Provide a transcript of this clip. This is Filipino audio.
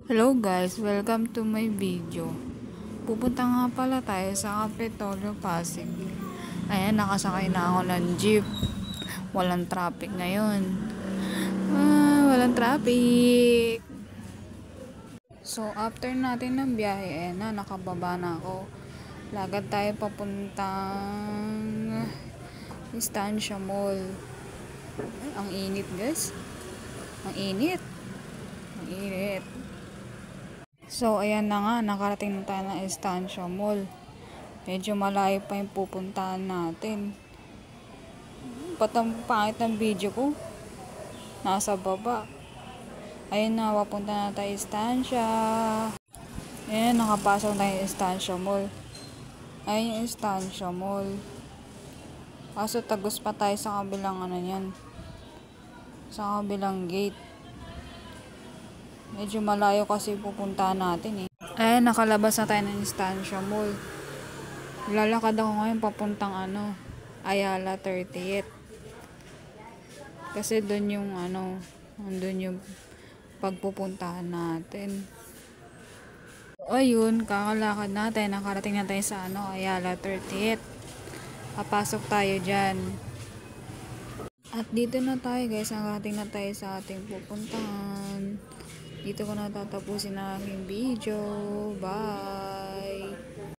Hello guys, welcome to my video. Pupunta nga pala tayo sa Kapitolyo, Pasig. Ayan, nakasakay na ako ng jeep. Walang traffic ngayon. Walang traffic. So, after natin ng biyahe, nakababa na ako. Lagad tayo papuntang Estancia Mall. Ang init guys. Ang init. Ang init. So, ayan na nga, nakarating na tayo ng Estancia Mall. Medyo malayo pa yung pupuntahan natin. Pangit ng video ko. Nasa baba. Ayun na, papunta na tayo Estancia. Ayan, nakapasok tayo Estancia Mall. Ayun yung Estancia Mall. Kaso tagos pa tayo sa kabilang sa kabilang gate. Medyo malayo kasi pupuntahan natin eh. Ayan, nakalabas na tayo ng Estancia Mall. Lalakad ako ngayon papuntang Ayala 38. Kasi doon yung doon yung pagpupuntahan natin. Ayun, kakalakad natin. Nakarating na tayo sa Ayala 38. Papasok tayo dyan. At dito na tayo guys. Nakarating na tayo sa ating pupuntahan. Dito ko na tatapusin ang aking video. Bye!